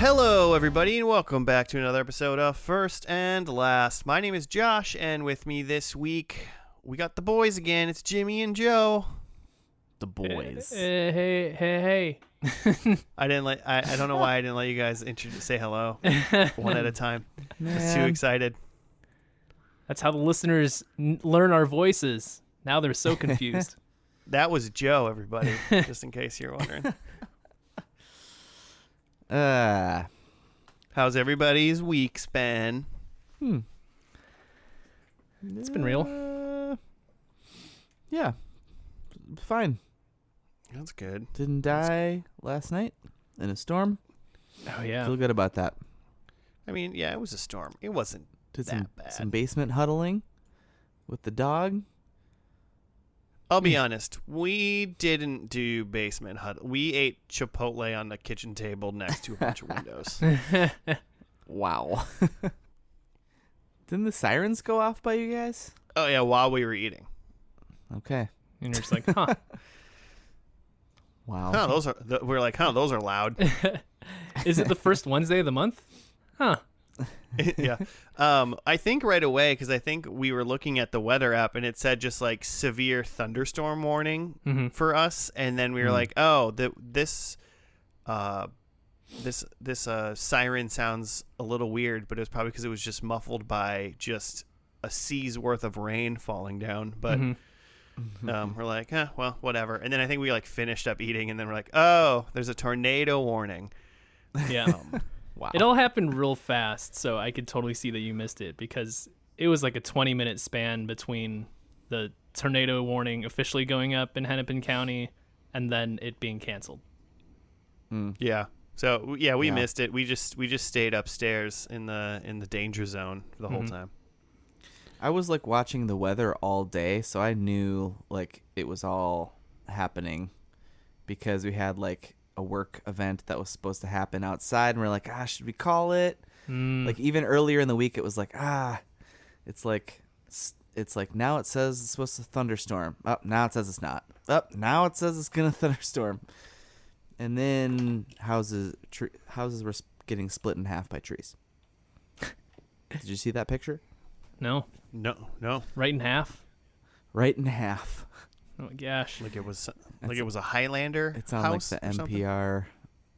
Hello, everybody, and welcome back to another episode of First and Last. My name is Josh, and with me this week, we got the boys again. It's Jimmy and Joe. The boys. Hey. I don't know why I didn't let you guys say hello one at a time. I was too excited. That's how the listeners learn our voices. Now they're so confused. That was Joe, everybody, just in case you're wondering. How's everybody's week's been? It's been real. Yeah. Fine. That's good. Didn't die last night in a storm. Oh, yeah. Feel good about that. I mean, yeah, it was a storm. It wasn't that bad. Some basement huddling with the dog. I'll be honest. We didn't do basement hut. We ate Chipotle on the kitchen table next to a bunch of windows. Wow. Didn't the sirens go off by you guys? Oh, yeah, while we were eating. Okay. And you're just like, huh. Wow. We're like, those are loud. Is it the first Wednesday of the month? Huh. Yeah. I think right away, because I think we were looking at the weather app and it said just like severe thunderstorm warning for us. And then we were like, oh, this siren sounds a little weird, but it was probably because it was just muffled by just a sea's worth of rain falling down. But we're like, well, whatever. And then I think we like finished up eating and then we're like, oh, there's a tornado warning. Yeah. Wow. It all happened real fast, so I could totally see that you missed it because it was like a 20-minute span between the tornado warning officially going up in Hennepin County and then it being canceled. Yeah. So yeah, we missed it. We just stayed upstairs in the danger zone the whole time. I was like watching the weather all day, so I knew like it was all happening because we had like a work event that was supposed to happen outside, and we're like, should we call it? Like even earlier in the week, it was like, it's like now it says it's supposed to thunderstorm. Now it says it's not. Now it says it's gonna thunderstorm. And then houses were getting split in half by trees. Did you see that picture? No. Right in half? Right in half. Oh my gosh. Like it was a Highlander. It's on house like the NPR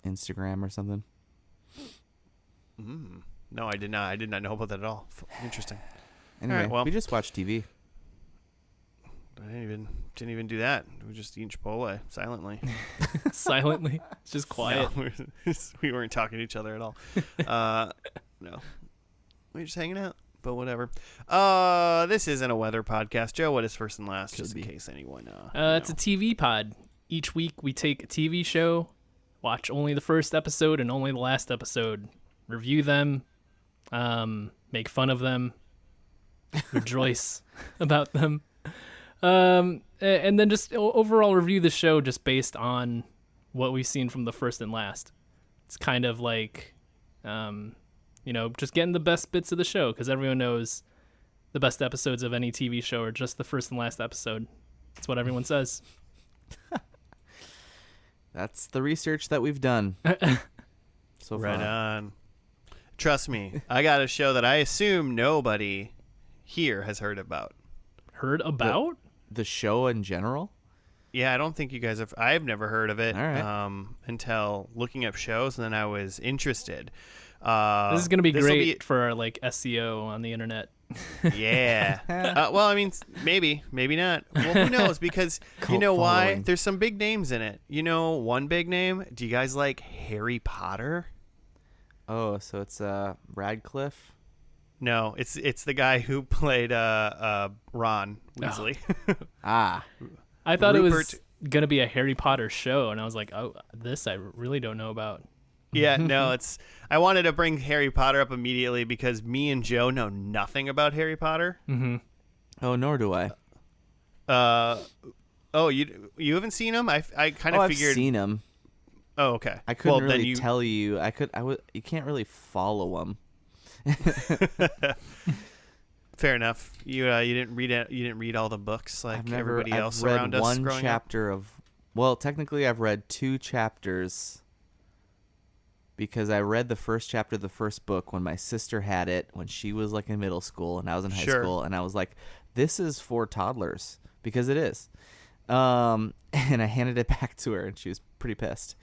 Instagram or something. No, I did not. I did not know about that at all. Interesting. Anyway, All right, well, we just watched TV. I didn't even do that. We were just eating Chipotle silently. Silently? It's just quiet. No, we weren't talking to each other at all. No, we were just hanging out. But whatever. This isn't a weather podcast. Joe, what is First and Last? Just in case anyone. It's a TV pod. Each week we take a TV show, watch only the first episode and only the last episode, review them, make fun of them, rejoice about them, and then just overall review the show just based on what we've seen from the first and last. It's kind of like, just getting the best bits of the show because everyone knows the best episodes of any TV show are just the first and last episode. That's what everyone says. That's the research that we've done. So right far. on. Trust me, I got a show that I assume nobody here has heard about. Heard about? The show in general? Yeah, I don't think you guys have. I've never heard of it All right. Until looking up shows, and then I was interested. This is going to be great for our like SEO on the internet. Yeah. Well, I mean, maybe not. Well, who knows? Because you know why? following. There's some big names in it. You know, one big name. Do you guys like Harry Potter? Oh, so it's Radcliffe? No, it's the guy who played Ron Weasley. I thought it was going to be a Harry Potter show, and I was like, oh, this I really don't know about. Yeah, no, I wanted to bring Harry Potter up immediately because me and Joe know nothing about Harry Potter. Mm-hmm. Oh, nor do I. You haven't seen him? I kind of figured. I've seen him. Oh, okay. I couldn't then really tell you. You can't really follow him. Fair enough. You didn't read it. You didn't read all the books like everybody else around us. I've read one growing chapter up? of. Well, technically, I've read 2 chapters because I read the first chapter of the first book when my sister had it when she was like in middle school and I was in high school, and I was like, this is for toddlers, because it is. And I handed it back to her and she was pretty pissed.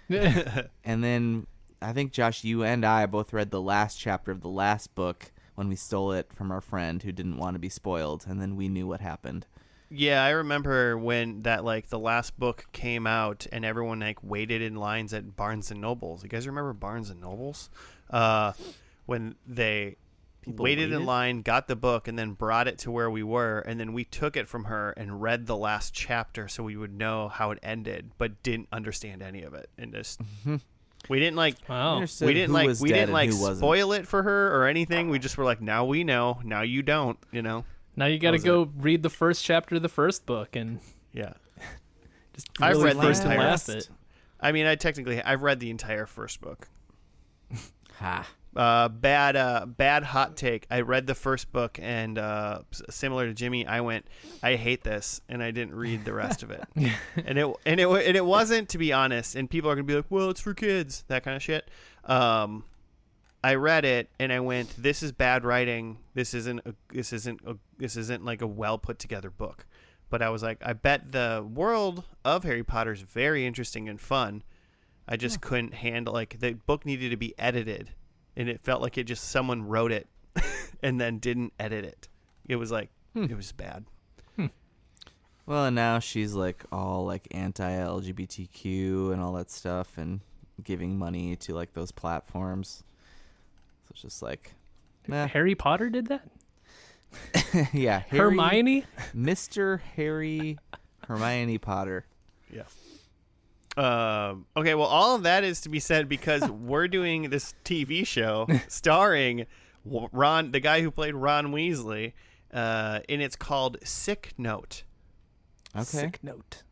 And then I think, Josh, you and I both read the last chapter of the last book when we stole it from our friend who didn't want to be spoiled, and then we knew what happened. Yeah, I remember when that like the last book came out and everyone like waited in lines at Barnes and Nobles. You guys remember Barnes and Nobles? When they waited in line, got the book, and then brought it to where we were, and then we took it from her and read the last chapter so we would know how it ended, but didn't understand any of it, and just we didn't like we didn't like spoil it for her or anything. We just were like, now we know, now you don't, you know. Now you got to go read the first chapter of the first book, and just really I've read the first and entire. last it. I mean, I've read the entire first book. Ha. Bad hot take. I read the first book, and similar to Jimmy, I went, I hate this, and I didn't read the rest of it. and it wasn't, to be honest. And people are gonna be like, well, it's for kids, that kind of shit. I read it and I went, this is bad writing. This isn't like a well put together book. But I was like, I bet the world of Harry Potter is very interesting and fun. I just couldn't handle, like, the book needed to be edited, and it felt like someone wrote it and then didn't edit it. It was like, it was bad. Well, and now she's like all like anti-LGBTQ and all that stuff, and giving money to like those platforms. So it's just like, Harry Potter did that? Yeah. Hermione? Mr. Harry Hermione Potter. Yeah. Okay, well, all of that is to be said because we're doing this TV show starring Ron, the guy who played Ron Weasley, and it's called Sick Note. Okay. Sick Note.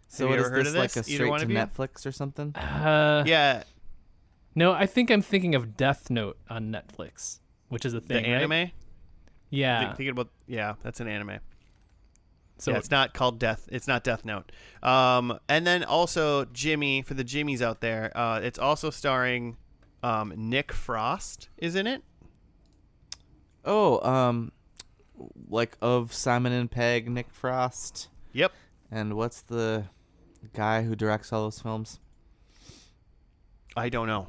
So Have you what ever is heard this, of like this? a Either straight one to of you? Netflix or something? Yeah. No, I think I'm thinking of Death Note on Netflix, which is a thing, The anime? right? Yeah. Thinking about, that's an anime. So yeah, it's not called Death. It's not Death Note. And then also Jimmy, for the Jimmies out there, it's also starring Nick Frost is in it. Oh, like of Simon and Pegg, Nick Frost. Yep. And what's the guy who directs all those films? I don't know.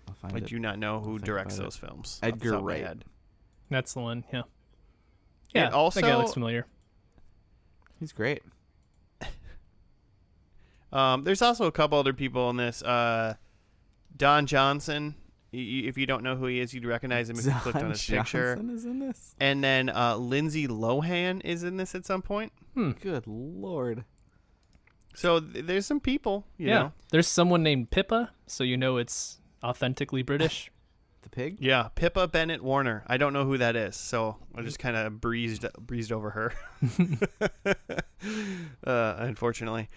I'll find I it. do not know who Think directs about it. those films. Edgar off the top of my Wright. head. that's the one, yeah. Yeah, It also, that guy looks familiar. He's great. there's also a couple other people in this. Don Johnson. If you don't know who he is, you'd recognize him if you clicked on his picture. Johnson is in this. And then Lindsay Lohan is in this at some point. Good Lord. So there's some people, you know. There's someone named Pippa, so you know it's authentically British. The pig? Yeah, Pippa Bennett Warner. I don't know who that is, so I just kind of breezed over her. Unfortunately.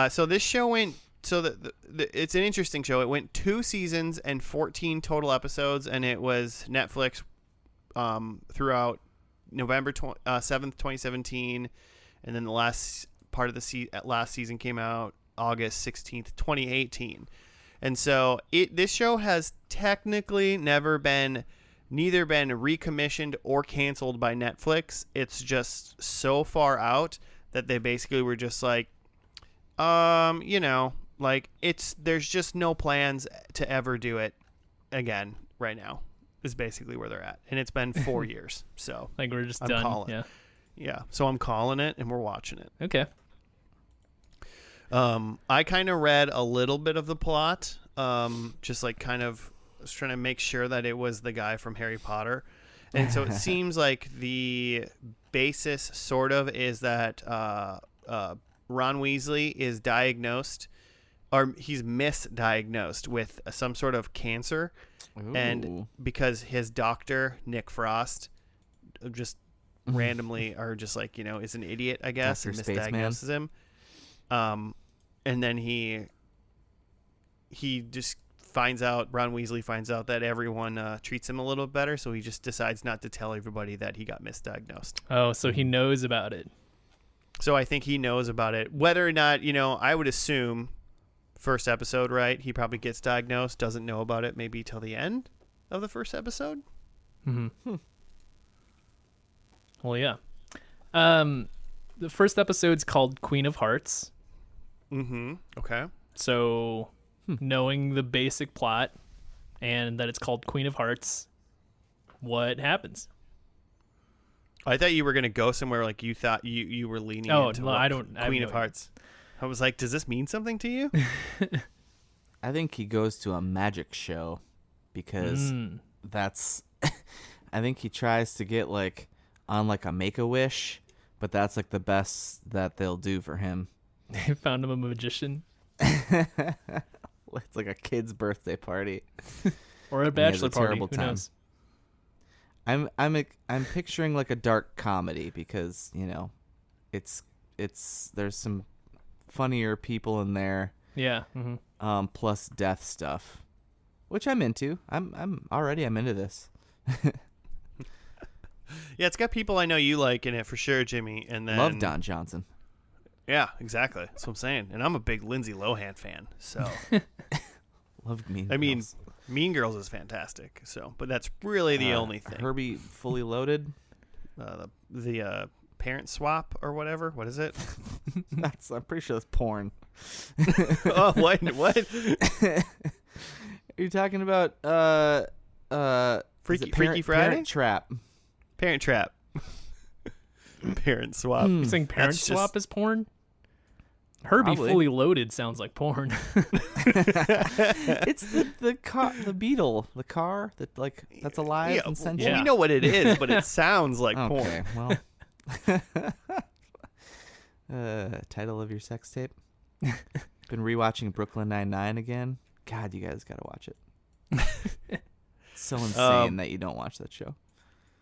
So this show went. So it's an interesting show. It went 2 seasons and 14 total episodes, and it was Netflix throughout November 7th, 2017, and then the last part of the last season came out August 16th, 2018. And so this show has technically neither been recommissioned or canceled by Netflix. It's just so far out that they basically were just like, like there's just no plans to ever do it again right now is basically where they're at. And it's been 4 years. So Like we're just I'm done. calling. Yeah. So I'm calling it and we're watching it. Okay. I kind of read a little bit of the plot, just like kind of was trying to make sure that it was the guy from Harry Potter. And so it seems like the basis sort of is that Ron Weasley is diagnosed, or he's misdiagnosed with some sort of cancer. Ooh. And because his doctor, Nick Frost, just randomly or just like, is an idiot, I guess, Dr. and Spaceman. misdiagnoses him. And then he just finds out, Ron Weasley finds out that everyone treats him a little better, so he just decides not to tell everybody that he got misdiagnosed. Oh, so he knows about it. So I think he knows about it. Whether or not, I would assume first episode, right? He probably gets diagnosed, doesn't know about it maybe till the end of the first episode. Mm-hmm. Well, yeah. The first episode's called Queen of Hearts. Mm-hmm. Okay. So knowing the basic plot and that it's called Queen of Hearts, what happens? I thought you were going to go somewhere like you thought you were leaning into no, I don't. Queen of Hearts. I was like, does this mean something to you? I think he goes to a magic show because that's I think he tries to get like on like a Make-A-Wish, but that's like the best that they'll do for him. They found him a magician. It's like a kid's birthday party Or a bachelor party. terrible Who time. knows? I'm picturing like a dark comedy because, you know, it's there's some funnier people in there. Yeah. Mm-hmm. Plus death stuff, which I'm into. I'm into this. Yeah, it's got people I know you like in it for sure, Jimmy. And then Love Don Johnson. Yeah, exactly. That's what I'm saying. And I'm a big Lindsay Lohan fan, so Love Mean Girls. I mean, Mean Girls is fantastic. So, but that's really the only thing. Herbie Fully Loaded. The parent swap or whatever. What is it? I'm pretty sure that's porn. Oh, what? Are you talking about Freaky Friday? Parent Trap. Parent Trap. Parent swap. You think Parent That's Swap is porn? Herbie Probably. Fully Loaded sounds like porn. It's the beetle, the car that's alive and sentient. Well, we know what it is, but it sounds like porn. Okay, well. Title of your sex tape. Been rewatching Brooklyn Nine-Nine again. God, you guys gotta watch it. It's so insane that you don't watch that show.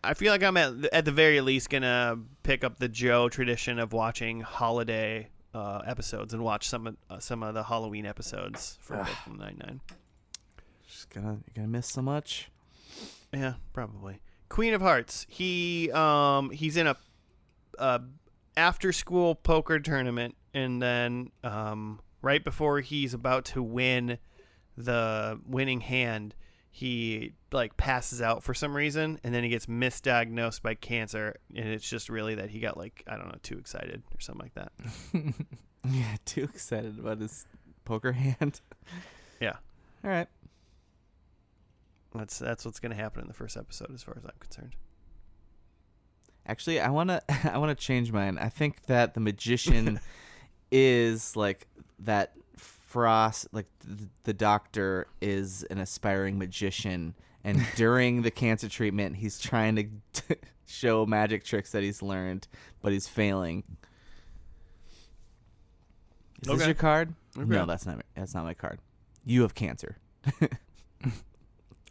I feel like I'm at the very least gonna pick up the Joe tradition of watching holiday episodes and watch some of the Halloween episodes for Brooklyn Nine-Nine. You're gonna miss so much. Yeah, probably. Queen of Hearts. He's in a after school poker tournament, and then right before he's about to win the winning hand, he like passes out for some reason, and then he gets misdiagnosed by cancer, and it's just really that he got like, I don't know, too excited or something like that. Yeah, too excited about his poker hand. Yeah. All right. That's what's gonna happen in the first episode, as far as I'm concerned. Actually, I wanna change mine. I think that the magician is like that. Frost, like the doctor, is an aspiring magician, and during the cancer treatment, he's trying to show magic tricks that he's learned, but he's failing. Is this your card? Okay. No, that's not my card. You have cancer.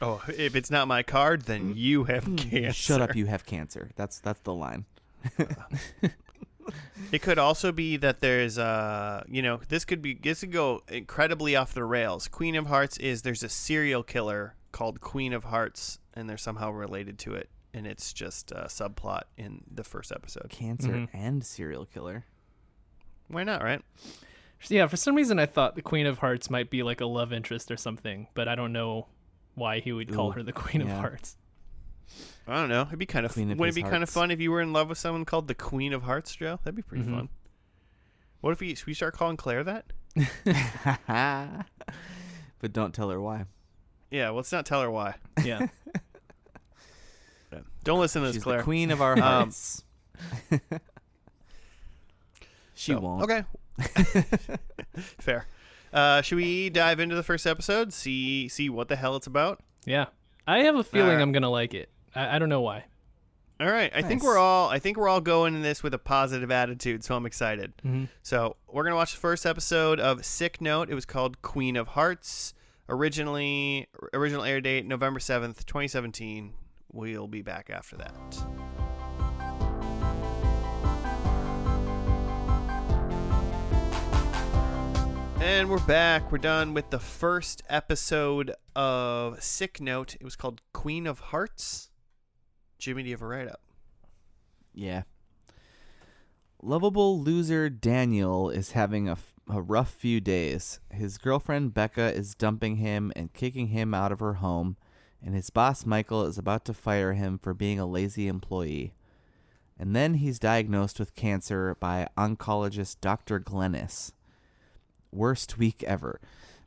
Oh, if it's not my card, then you have cancer. Shut up, you have cancer. That's the line. It could also be that there's this could go incredibly off the rails. Queen of Hearts there's a serial killer called Queen of Hearts, and they're somehow related to it, and it's just a subplot in the first episode. Cancer and serial killer. Why not, right? Yeah, for some reason I thought the Queen of Hearts might be like a love interest or something, but I don't know why he would call her the Queen of Hearts. I don't know. It'd be kind of wouldn't it be kind of fun if you were in love with someone called the Queen of Hearts, Joe? That'd be pretty fun. What if we start calling Claire that? But don't tell her why. Yeah, let's not tell her why. Yeah. Yeah. Don't listen to this, She's Claire. the queen of our hearts. She won't. Okay. Fair. Should we dive into the first episode? See what the hell it's about? Yeah. I have a feeling I'm gonna like it. I don't know why. All right. I think Nice. we're all going in this with a positive attitude, so I'm excited. So we're gonna watch the first episode of Sick Note. It was called Queen of Hearts. Original air date November 7th, 2017. We'll be back after that. And we're back. We're done with the first episode of Sick Note. It was called Queen of Hearts. Jimmy, do you have a write-up? Yeah. Lovable loser Daniel is having a rough few days. His girlfriend Becca is dumping him and kicking him out of her home, and his boss Michael is about to fire him for being a lazy employee. And then he's diagnosed with cancer by oncologist Dr. Glennis. Worst week ever.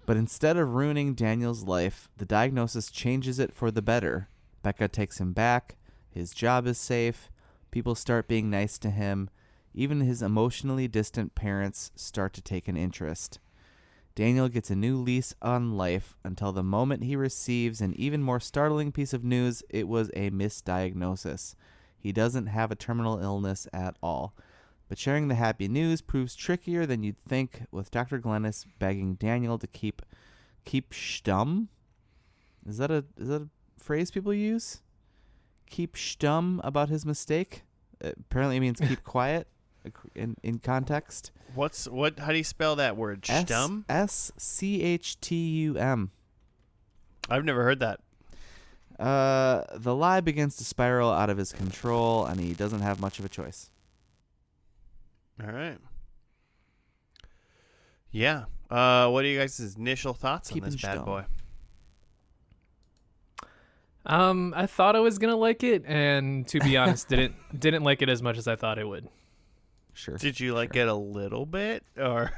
But instead of ruining Daniel's life, the diagnosis changes it for the better. Becca takes him back. His job is safe. People start being nice to him. Even his emotionally distant parents start to take an interest. Daniel gets a new lease on life until the moment he receives an even more startling piece of news. It was a misdiagnosis. He doesn't have a terminal illness at all. But sharing the happy news proves trickier than you'd think, with Dr. Glennis begging Daniel to keep stum. Is that a phrase people use? Keep stum about his mistake. Apparently it means keep quiet in context. How do you spell that word? Stum? S-C-H-T-U-M. I've never heard that. The lie begins to spiral out of his control, and he doesn't have much of a choice. All right. Yeah. What are you guys' initial thoughts on this bad boy? I thought I was gonna like it, and to be honest, didn't like it as much as I thought I would. Sure. Did you like it a little bit, or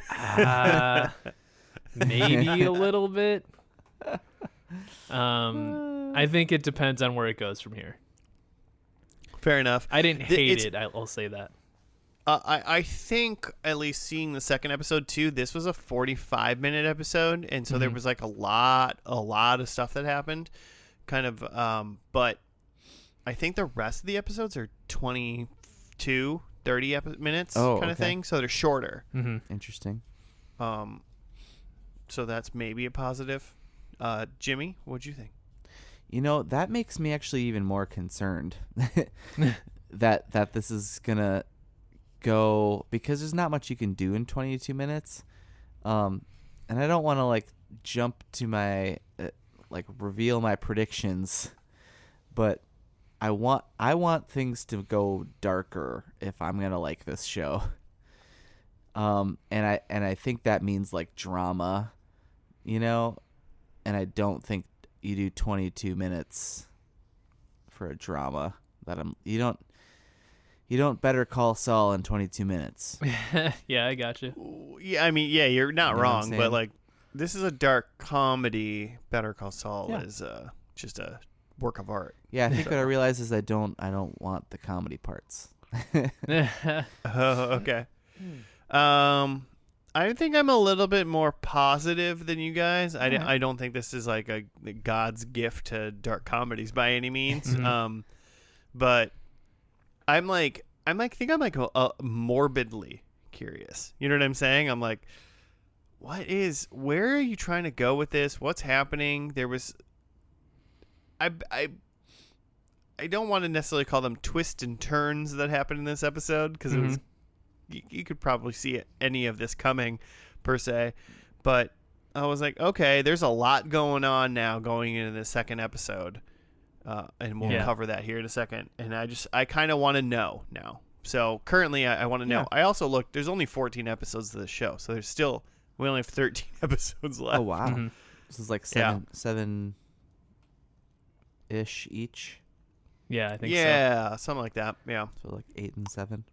maybe a little bit? I think it depends on where it goes from here. Fair enough. I didn't hate it. I'll say that. I think, at least seeing the second episode too, this was a 45-minute episode, and so there was like a lot of stuff that happened, kind of. But I think the rest of the episodes are 22, 30 minutes kind of thing, so they're shorter. Interesting. So that's maybe a positive. Jimmy, what'd you think? You know, that makes me actually even more concerned that this is gonna go, because there's not much you can do in 22 minutes. And I don't want to like jump to my reveal my predictions, but I want things to go darker if I'm going to like this show. And I think that means like drama, you know, and I don't think you do 22 minutes for a drama you don't Better Call Saul in 22 minutes. Yeah, I got you. Yeah, I mean, yeah, you're not You know wrong, but like, this is a dark comedy. Better Call Saul is just a work of art. Yeah, I think what I realize is I don't want the comedy parts. Oh, okay. I think I'm a little bit more positive than you guys. I don't think this is like a God's gift to dark comedies by any means. But I'm morbidly curious. You know what I'm saying? I'm like, where are you trying to go with this? What's happening? There was, I don't want to necessarily call them twists and turns that happened in this episode, because it was, you could probably see any of this coming per se, but I was like, okay, there's a lot going on now going into the second episode. And we'll cover that here in a second. And I kind of want to know now. So currently I want to know. I also looked, there's only 14 episodes of this show. So we only have 13 episodes left. Oh, wow. This is like seven-ish each. Yeah, I think so. Yeah, something like that. Yeah. So like 8 and 7.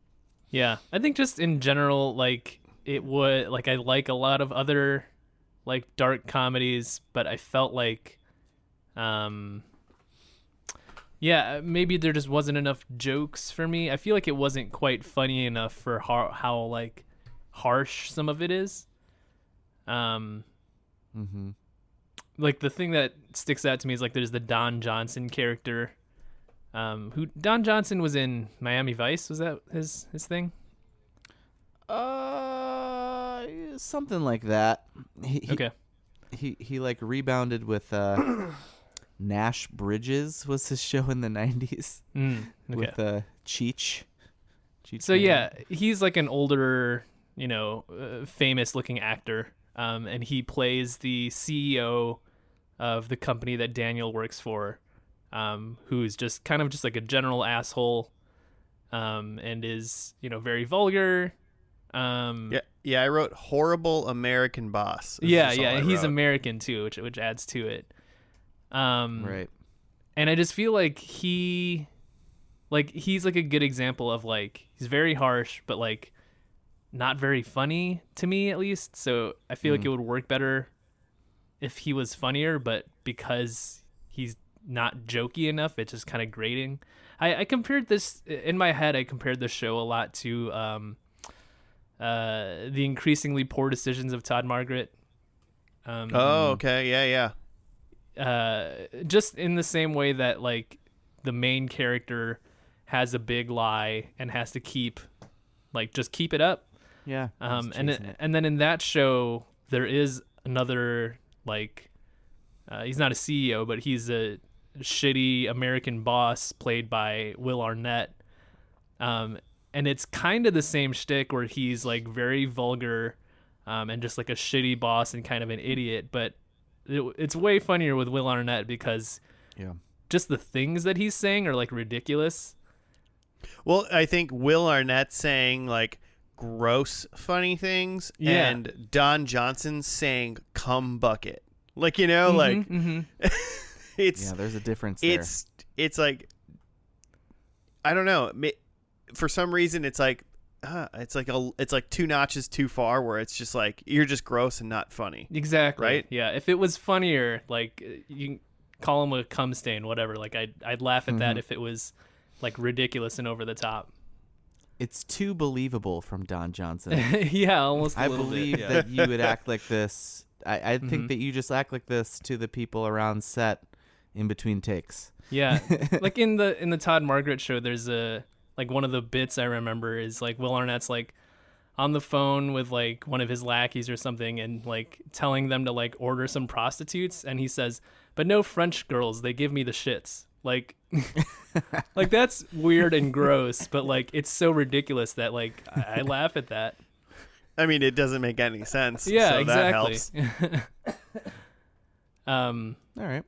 Yeah. I think just in general, like it would, like I like a lot of other like dark comedies, but I felt like, yeah, maybe there just wasn't enough jokes for me. I feel like it wasn't quite funny enough for how like harsh some of it is. Like the thing that sticks out to me is like there's the Don Johnson character. Who Don Johnson was in Miami Vice. Was that his thing? Something like that. He like rebounded with Nash Bridges was his show in the 90s with Cheech. So yeah, he's like an older, famous looking actor, and he plays the CEO of the company that Daniel works for, who's just kind of just like a general asshole. and is, very vulgar. Yeah, I wrote horrible American boss. Yeah, he's American too, which adds to it. Right. And I just feel like he's like a good example of like he's very harsh, but like not very funny to me at least. So I feel like it would work better if he was funnier, but because he's not jokey enough, it's just kind of grating. I compared this in my head. I compared this show a lot to the increasingly poor decisions of Todd Margaret. Okay, yeah. Just in the same way that like the main character has a big lie and has to keep it up. Yeah. And then in that show there is another like he's not a CEO, but he's a shitty American boss played by Will Arnett. And it's kind of the same shtick where he's like very vulgar and just like a shitty boss and kind of an idiot, but it's way funnier with Will Arnett because just the things that he's saying are like ridiculous. Well, I think Will Arnett saying like gross funny things and Don Johnson saying cum bucket. Like, it's there's a difference there. It's like, I don't know. For some reason it's like it's like two notches too far where it's just like you're just gross and not funny. Exactly. Right? Yeah. If it was funnier, like you can call him a cum stain, whatever. Like I'd laugh at that if it was like ridiculous and over the top. It's too believable from Don Johnson. Yeah, almost a I little believe bit. that you would act like this. I think that you just act like this to the people around set in between takes. Yeah. Like in the Todd Margaret show, there's like one of the bits I remember is like Will Arnett's like on the phone with like one of his lackeys or something and like telling them to like order some prostitutes, and he says, "But no French girls, they give me the shits." Like like that's weird and gross, but like it's so ridiculous that like I laugh at that. I mean, it doesn't make any sense. Yeah, so exactly. That helps. All right.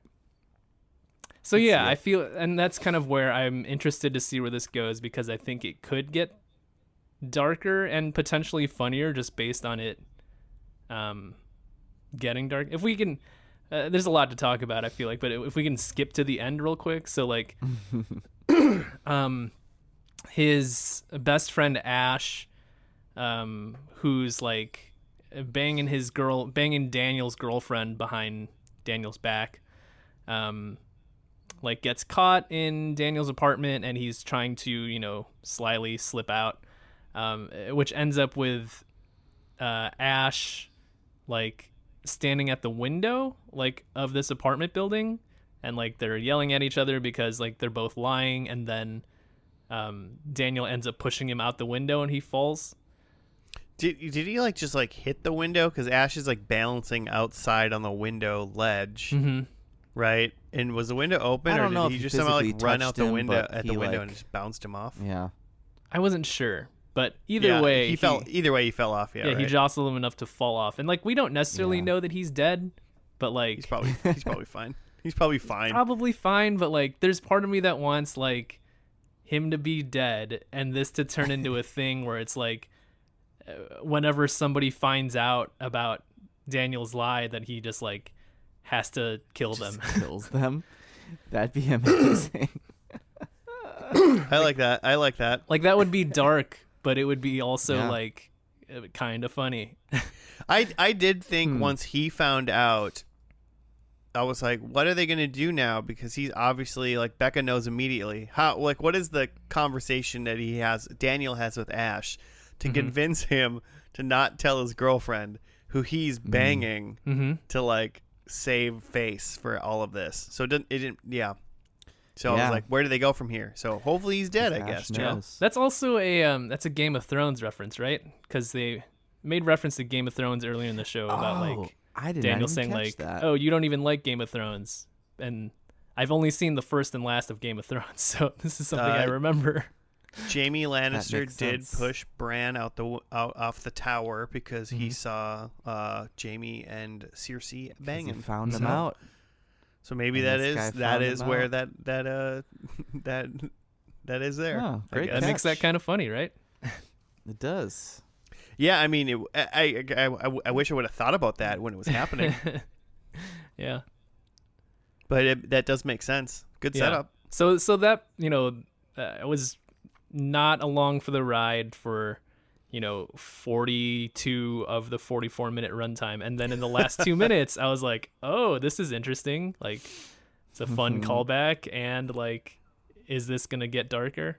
So yeah, I feel, and that's kind of where I'm interested to see where this goes, because I think it could get darker and potentially funnier just based on it getting dark. If we can, there's a lot to talk about, I feel like, but if we can skip to the end real quick. So like, his best friend Ash, who's like banging Daniel's girlfriend behind Daniel's back, like gets caught in Daniel's apartment, and he's trying to, slyly slip out, which ends up with Ash like standing at the window like of this apartment building, and like they're yelling at each other because like they're both lying, and then Daniel ends up pushing him out the window and he falls. Did he like just like hit the window? Because Ash is like balancing outside on the window ledge, right? And was the window open, or did he just somehow like run out the window and just bounced him off? Yeah, I wasn't sure, but either way, he fell. Either way, he fell off. Yeah, right? He jostled him enough to fall off, and like we don't necessarily know that he's dead, but like he's probably fine. He's probably fine. Probably fine, but like there's part of me that wants like him to be dead and this to turn into a thing where it's like whenever somebody finds out about Daniel's lie, that he just like has to kill them. Kills them. That'd be amazing. I like that. Like that would be dark, but it would be also like kind of funny. I did think once he found out, I was like, what are they going to do now? Because he's obviously like Becca knows immediately. What is the conversation that Daniel has with Ash to convince him to not tell his girlfriend who he's banging to like save face for all of this. So it didn't. So I was like, where do they go from here? So hopefully he's dead, I guess. That's also a Game of Thrones reference, right? Because they made reference to Game of Thrones earlier in the show about like Daniel saying like, that. "Oh, you don't even like Game of Thrones," and I've only seen the first and last of Game of Thrones, so this is something I remember. Jamie Lannister did push Bran off the tower because he saw Jamie and Cersei banging. He found them out. So maybe that is where that That is there. Oh, great That makes that catch. kind of funny, right? It does. Yeah, I mean, I wish I would have thought about that when it was happening, Yeah. but that does make sense. Good Yeah. setup. So that, I was not along for the ride for, 42 of the 44-minute runtime. And then in the last 2 minutes, I was like, oh, this is interesting. Like, it's a fun callback. And, like, is this going to get darker?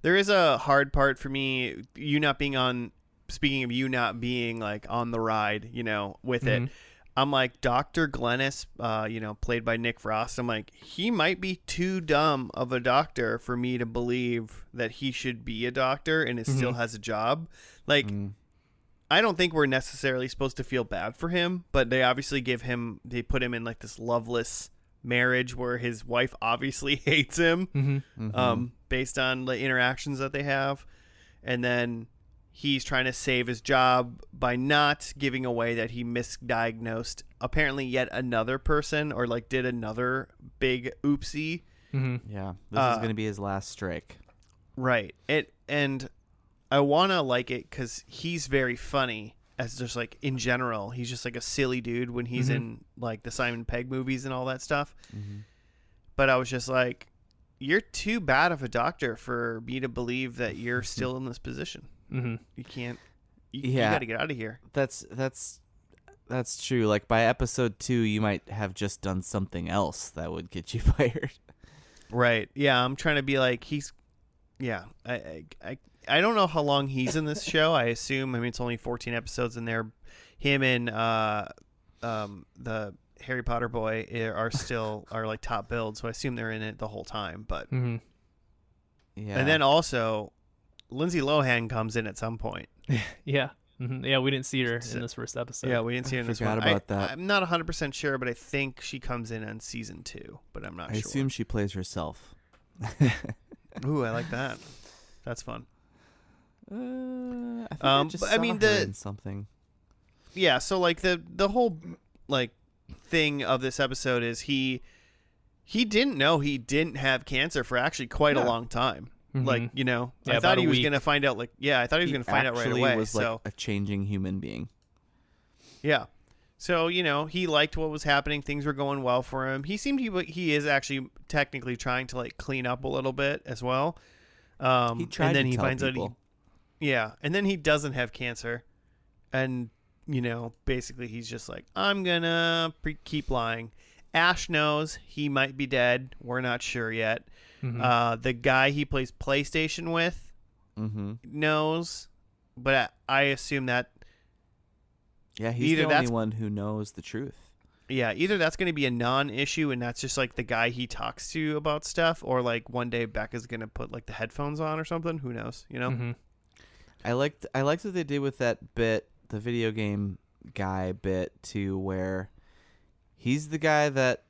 There is a hard part for me, speaking of you not being like on the ride, with it. I'm like, Dr. Glennis, played by Nick Frost. I'm like, he might be too dumb of a doctor for me to believe that he should be a doctor and still has a job. Like, I don't think we're necessarily supposed to feel bad for him, but they obviously they put him in like this loveless marriage where his wife obviously hates him, based on the interactions that they have. And then he's trying to save his job by not giving away that he misdiagnosed apparently yet another person, or like did another big oopsie. Yeah, this is going to be his last strike. Right. And I want to like it because he's very funny as just like in general. He's just like a silly dude when he's in like the Simon Pegg movies and all that stuff. But I was just like, you're too bad of a doctor for me to believe that you're still in this position. You can't. You got to get out of here. That's true. Like by episode 2, you might have just done something else that would get you fired. Right. Yeah. I'm trying to be like Yeah. I don't know how long he's in this show. I assume. I mean, it's only 14 episodes, and him and the Harry Potter boy are like top billed. So I assume they're in it the whole time. But Yeah. And then also, Lindsay Lohan comes in at some point. Yeah. Yeah, we didn't see her in this first episode. Yeah, we didn't see her in this one. Forgot about that. I'm not 100% sure, but I think she comes in on season 2, but I'm not sure. I assume she plays herself. Ooh, I like that. That's fun. I think I I mean, her in something. Yeah, so like the whole like thing of this episode is he didn't know he didn't have cancer for actually quite a long time. Like, I thought he was going to find out I thought he was going to find out right away. Was like a changing human being. Yeah. So, he liked what was happening. Things were going well for him. He seemed he is actually technically trying to like clean up a little bit as well. He tried and then to he tell finds people. out and then he doesn't have cancer. And, basically he's just like, I'm going to keep lying. Ash knows he might be dead. We're not sure yet. The guy he plays PlayStation with knows, but I assume that he's the only one who knows the truth. Yeah, either that's going to be a non-issue and that's just like the guy he talks to about stuff, or like one day Becca's going to put like the headphones on or something. Who knows? I liked what they did with that bit, the video game guy bit, too, where he's the guy that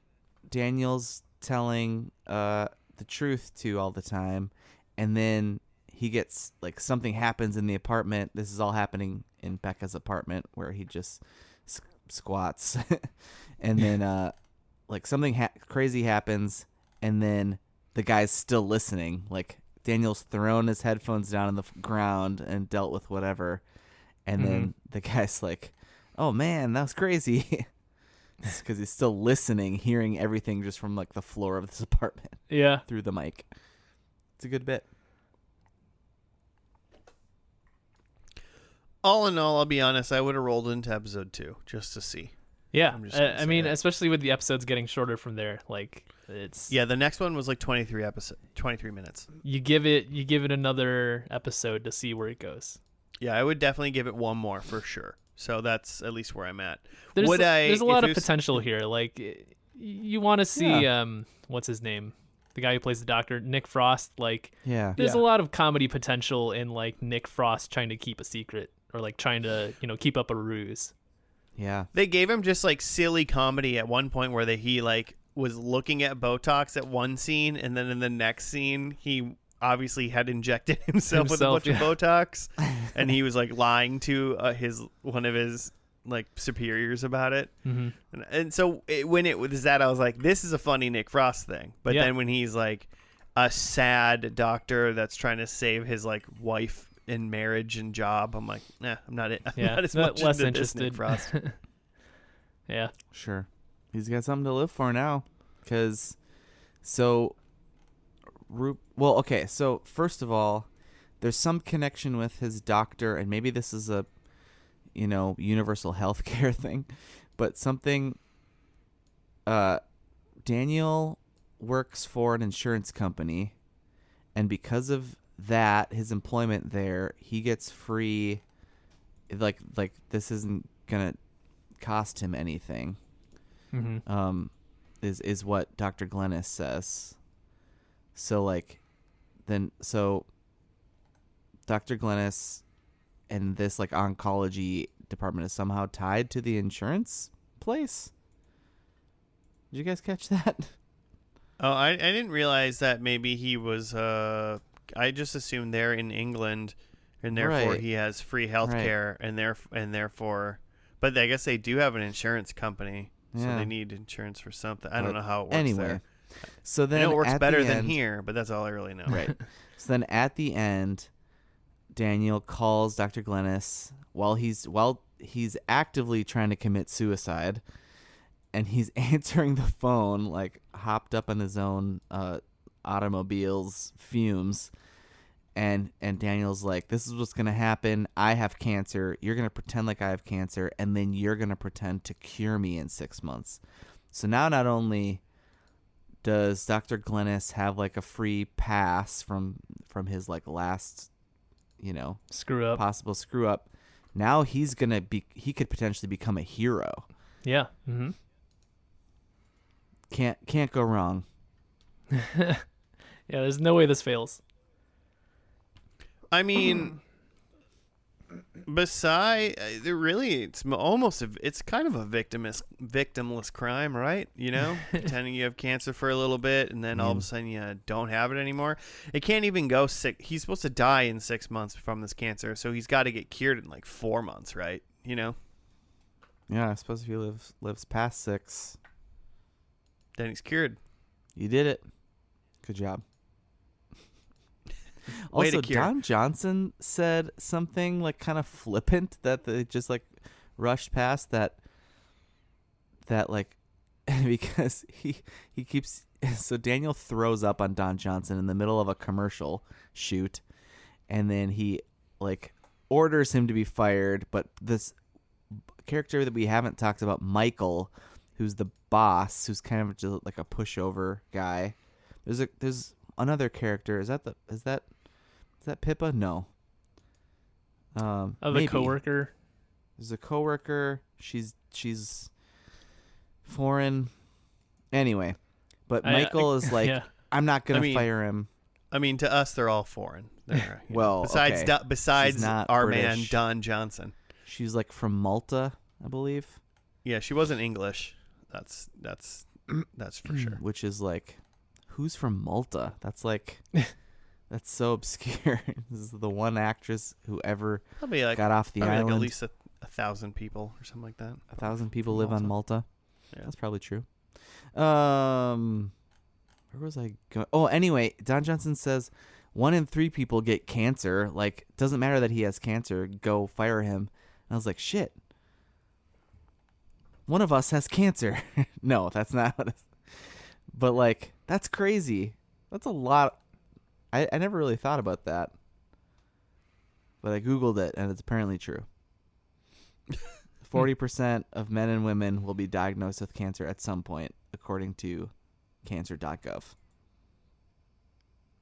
Daniel's telling the truth to all the time, and then he gets like something happens in the apartment. This is all happening in Becca's apartment where he just squats and then like something crazy happens, and then the guy's still listening. Like Daniel's thrown his headphones down on the ground and dealt with whatever, and then the guy's like, oh man, that was crazy. It's because he's still listening, hearing everything just from like the floor of this apartment. Yeah. Through the mic. It's a good bit. All in all, I'll be honest, I would have rolled into episode 2 just to see. Yeah. I mean, especially with the episodes getting shorter from there, like it's. Yeah, the next one was like 23 minutes. You give it another episode to see where it goes. Yeah, I would definitely give it one more for sure. So that's at least where I'm at. There's a lot of potential here. Like, you want to see what's his name, the guy who plays the doctor, Nick Frost. Like, there's a lot of comedy potential in like Nick Frost trying to keep a secret, or like trying to keep up a ruse. Yeah, they gave him just like silly comedy at one point where he like was looking at Botox at one scene, and then in the next scene he obviously had injected himself with a bunch of Botox, and he was like lying to one of his like superiors about it. And so when it was that, I was like, this is a funny Nick Frost thing. But then when he's like, a sad doctor that's trying to save his like wife and marriage and job. I'm like, nah, I'm not not as much less into this, interested. Nick Frost. Yeah. Sure. He's got something to live for now. Because, so first of all, there's some connection with his doctor, and maybe this is a, universal health care thing, but something, Daniel works for an insurance company, and because of that, his employment there, he gets free, like this isn't gonna cost him anything. Mm-hmm. Is what Dr. Glennis says. So Dr. Glennis and this like oncology department is somehow tied to the insurance place. Did you guys catch that? Oh, I didn't realize that maybe he was. I just assumed they're in England, and therefore Right. he has free health care, and therefore. But I guess they do have an insurance company, so Yeah. they need insurance for something. I don't know how it works Anyway, there. so I then know it works at better the than end, here, but that's all I really know. Right. So then at the end, Daniel calls Dr. Glennis while he's actively trying to commit suicide, and he's answering the phone like hopped up on his own automobile's fumes, and Daniel's like, this is what's gonna happen. I have cancer. You're gonna pretend like I have cancer, and then you're gonna pretend to cure me in 6 months. So now not only does Dr. Glennis have like a free pass from his like last, Screw up. possible screw up, now he could potentially become a hero. Yeah. Mm-hmm. Can't go wrong. Yeah, there's no way this fails. I mean, it's kind of a victimless crime, right? Pretending you have cancer for a little bit, and then all of a sudden you don't have it anymore. It can't even go sick. He's supposed to die in 6 months from this cancer, so he's got to get cured in like 4 months, right? Yeah, I suppose if he lives past 6, Then he's cured. you did it. Good job. Way Also, to cure. Don Johnson said something like kind of flippant that they just like rushed past that like because he keeps so Daniel throws up on Don Johnson in the middle of a commercial shoot, and then he like orders him to be fired, but this character that we haven't talked about, Michael, who's the boss, who's kind of just like a pushover guy. There's another character. Is that Pippa? No. The Maybe. coworker. There's a coworker. She's foreign. Anyway, but Michael is like, yeah. I'm not gonna fire him. I mean, to us, they're all foreign. Well, besides okay. besides She's not our British. man Don Johnson. She's like from Malta, I believe. Yeah, she wasn't English. That's for sure. Which is like, who's from Malta? That's like, that's so obscure. This is the one actress who ever Probably like got off the island. Like at least 1,000 people or something like that. 1,000 people live on Malta. Yeah. That's probably true. Where was I going? Oh, anyway, Don Johnson says 1 in 3 people get cancer. Like, doesn't matter that he has cancer. Go fire him. And I was like, shit. One of us has cancer. No, that's not what it is. But, like, that's crazy. That's a lot. I never really thought about that. But I Googled it, and it's apparently true. 40% of men and women will be diagnosed with cancer at some point, according to cancer.gov.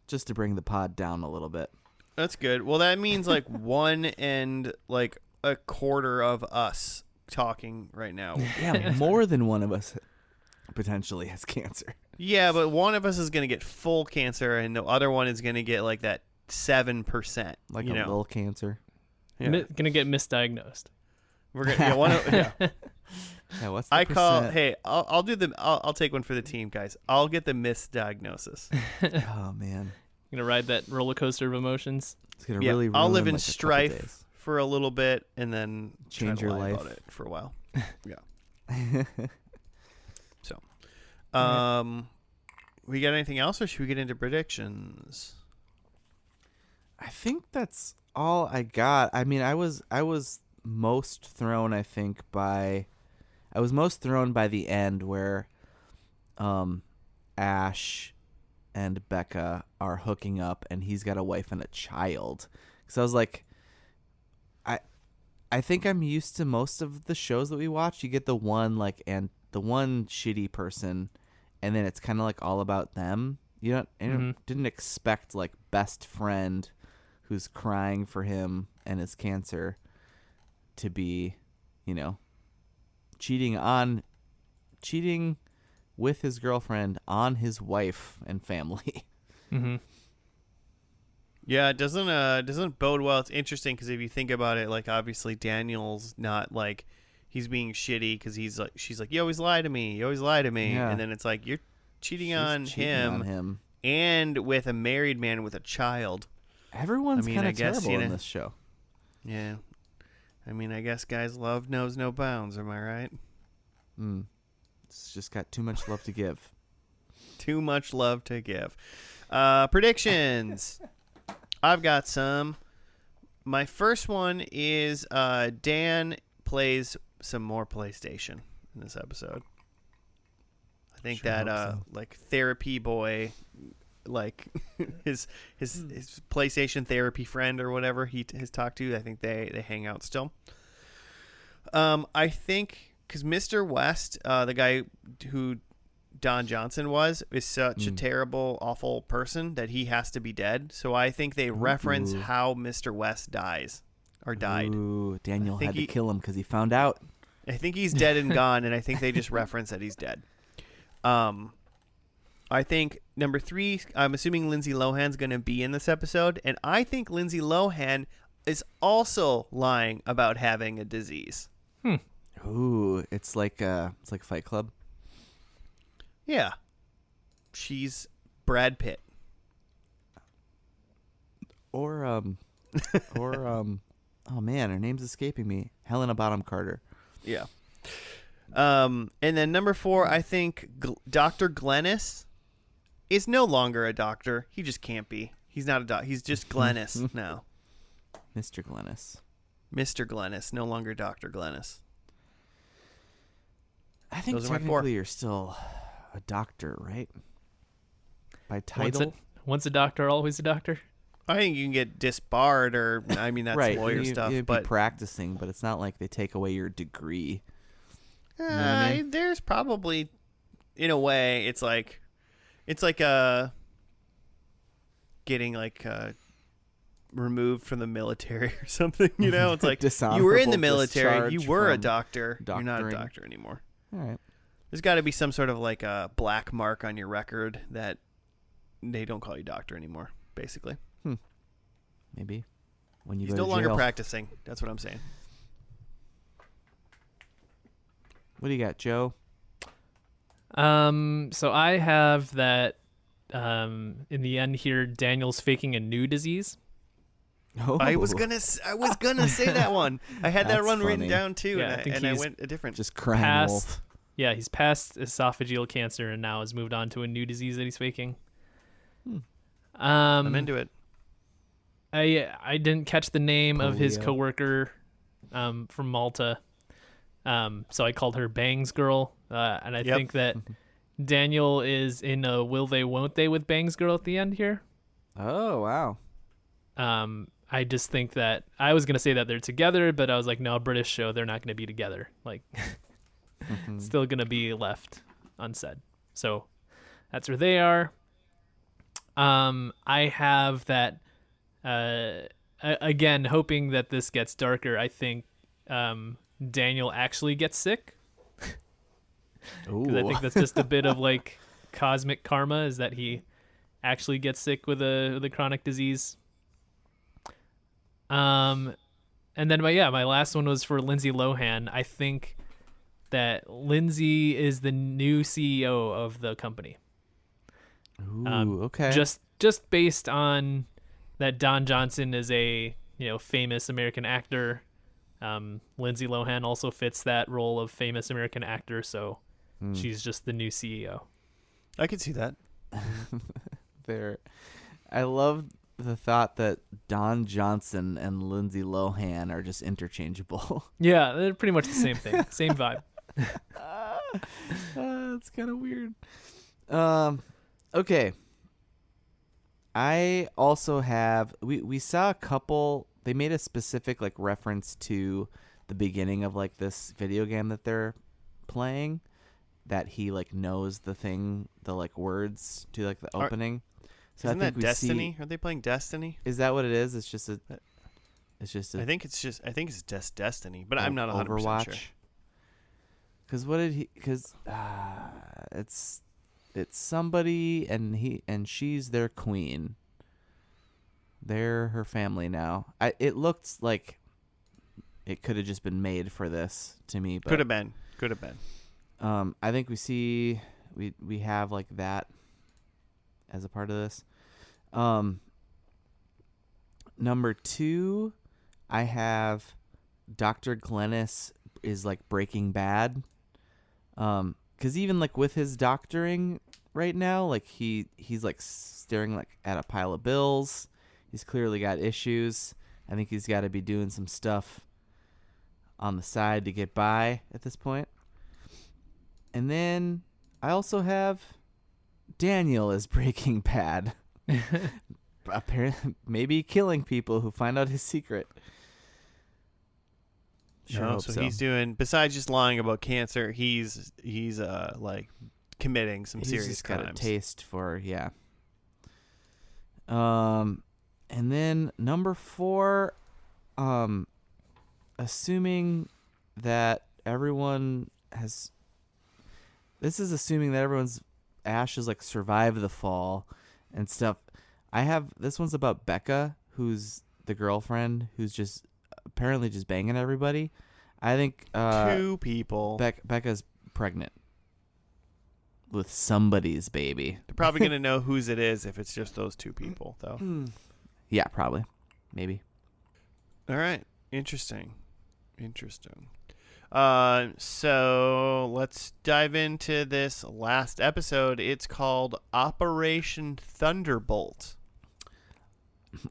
Just to bring the pod down a little bit. That's good. Well, that means like 1 and like a quarter of us talking right now. Yeah, more than one of us potentially has cancer. Yeah, but one of us is going to get full cancer, and the other one is going to get like that 7%. Like a little cancer. Yeah. Gonna get misdiagnosed. We're gonna. Yeah. Yeah, what's the I call. percent? Hey, I'll take one for the team, guys. I'll get the misdiagnosis. Oh man, Gonna ride that roller coaster of emotions. it's gonna Yeah, really. I'll ruin, live in like, a couple strife days. for a little bit, and then Change try to your lie life. about it for a while. Yeah. So, We got anything else, or should we get into predictions? I think that's all I got. I mean, I was most thrown, I think, by the end where Ash and Becca are hooking up and he's got a wife and a child. Cuz I was like I think I'm used to most of the shows that we watch. You get the one shitty person and then it's kind of like all about them. You didn't expect like best friend who's crying for him and his cancer to be, cheating with his girlfriend on his wife and family. Mm-hmm. Yeah, it doesn't bode well. It's interesting because if you think about it, like obviously Daniel's not like he's being shitty because she's like, you always lie to me, Yeah. and then it's like you're cheating She's on cheating him and with a married man with a child. Everyone's kind I of guess, terrible in this show. Yeah, I mean, I guess guys' love knows no bounds. Am I right? It's just got too much love to give. Too much love to give. Predictions. I've got some. My first one is Dan plays some more PlayStation in this episode. I think Sure that hope so. like therapy boy, like his PlayStation therapy friend or whatever he has talked to. I think they hang out still. I think because Mr. West, the guy who Don Johnson is such a terrible, awful person that he has to be dead. So I think they reference how Mr. West died. Ooh, Daniel had to he- kill him because he found out. I think he's dead and gone, and I think they just reference that he's dead. I think number 3, I'm assuming Lindsay Lohan's going to be in this episode, and I think Lindsay Lohan is also lying about having a disease. Ooh, it's like Fight Club. Yeah. She's Brad Pitt. Or oh man, her name's escaping me. Helena Bonham Carter. Yeah. And then number 4, I think Dr. Glennis is no longer a doctor. He just can't be. He's not a doctor. He's just Glennis now. Mr. Glennis. Mr. Glennis, no longer Dr. Glennis. I think Those are my 4. technically you're still a doctor, right? By title. Once a doctor, always a doctor. I think you can get disbarred, or I mean that's right. lawyer stuff. You'd But be practicing, but it's not like they take away your degree. You know what I mean? there's probably, in a way, it's like getting like removed from the military or something. It's like you were in the military, you were a doctor, you're not a doctor anymore. All right. There's got to be some sort of like a black mark on your record that they don't call you doctor anymore, basically. Maybe when you He's go no to longer jail. practicing. That's what I'm saying. What do you got, Joe? So I have that in the end here, Daniel's faking a new disease. Oh, I was gonna say that one. I had that That's one written funny. down too, Yeah, I think and I he's went a different. just crying wolf. Yeah, he's past esophageal cancer and now has moved on to a new disease that he's faking. I'm into it. I didn't catch the name of his Polio. coworker from Malta, so I called her Bangs Girl, and I think that Daniel is in a will they won't they with Bangs Girl at the end here. Oh wow. I just think that I was gonna say that they're together, but I was like, no, British show, they're not gonna be together. Like, it's still gonna be left unsaid. So that's where they are. I have that. Again, hoping that this gets darker. I think Daniel actually gets sick. Because I think that's just a bit of like cosmic karma, is that he actually gets sick with a chronic disease. And then my last one was for Lindsay Lohan. I think that Lindsay is the new CEO of the company. Ooh, okay. Just based on that Don Johnson is a famous American actor. Lindsay Lohan also fits that role of famous American actor, so she's just the new CEO. I could see that. I love the thought that Don Johnson and Lindsay Lohan are just interchangeable. Yeah, they're pretty much the same thing. Same vibe. That's kind of weird. Okay. I also have we saw a couple. They made a specific like reference to the beginning of like this video game that they're playing, that he like knows the like words to like the opening. So isn't I think that Destiny? Are they playing Destiny? Is that what it is? It's just a. I think it's just Destiny, but I'm not 100% Overwatch. sure. Because what did he? Because it's somebody and she's their queen. They're her family now. It looked like it could have just been made for this to me. But, could have been. I think we have like that as a part of this. Number 2, I have Dr. Glennis is like Breaking Bad. Because even like with his doctoring right now, like he's like staring like at a pile of bills. He's clearly got issues. I think he's got to be doing some stuff on the side to get by at this point. And then I also have Daniel as Breaking Bad. Apparently, maybe killing people who find out his secret. So he's doing, besides just lying about cancer, he's like committing some serious just crimes. got a taste for and then number 4, assuming that everyone has. This is assuming that everyone's Ash has like survived the fall and stuff. I have this one's about Becca, who's the girlfriend who's just apparently just banging everybody. I think 2 people. Becca's pregnant with somebody's baby. They're probably gonna know whose it is if it's just those 2 people, though. Yeah, probably, maybe. All right, interesting. So let's dive into this last episode. It's called Operation Thunderbolt.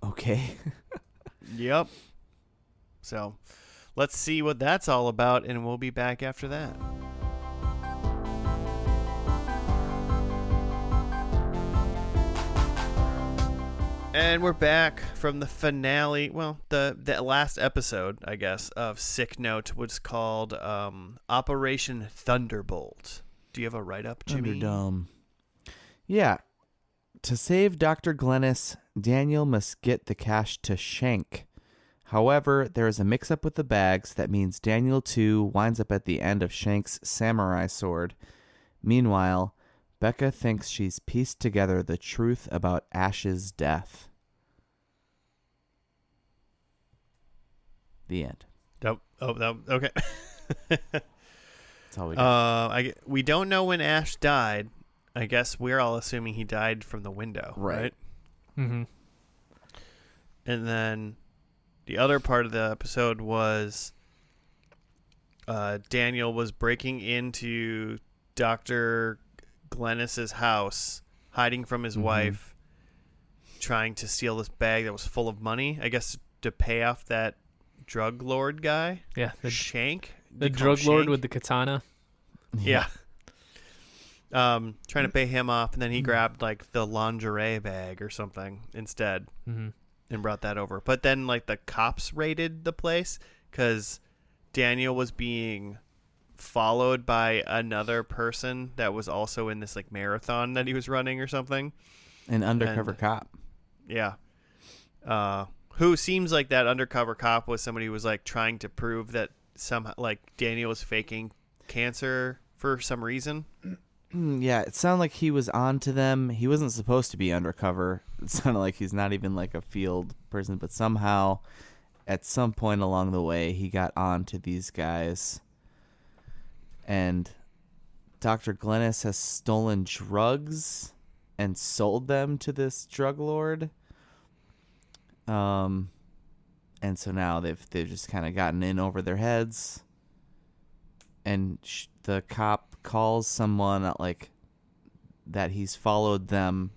Okay. Yep. So let's see what that's all about, and we'll be back after that. And we're back from the finale. Well, the last episode, I guess, of Sick Note was called Operation Thunderbolt. Do you have a write-up, Jimmy? Thunderdome. Yeah. To save Dr. Glennis, Daniel must get the cash to Shank. However, there is a mix-up with the bags that means Daniel, too, winds up at the end of Shank's samurai sword. Meanwhile, Becca thinks she's pieced together the truth about Ash's death. The end. Okay. That's all we got. We don't know when Ash died. I guess we're all assuming he died from the window, right? Mm-hmm. And then the other part of the episode was Daniel was breaking into Dr. Glennis's house, hiding from his wife, trying to steal this bag that was full of money, I guess to pay off that drug lord guy. Yeah. Shank? The drug lord with the katana. Yeah. Trying to pay him off, and then he grabbed like the lingerie bag or something instead and brought that over. But then like the cops raided the place because Daniel was being followed by another person that was also in this like marathon that he was running or something. An undercover cop. Yeah. Who seems like that undercover cop was somebody who was like trying to prove that somehow like Daniel was faking cancer for some reason. Yeah, it sounded like he was on to them. He wasn't supposed to be undercover. It sounded like he's not even like a field person, but somehow at some point along the way he got on to these guys. And Dr. Glennis has stolen drugs and sold them to this drug lord. And so now they've just kind of gotten in over their heads. And the cop calls someone like that he's followed them.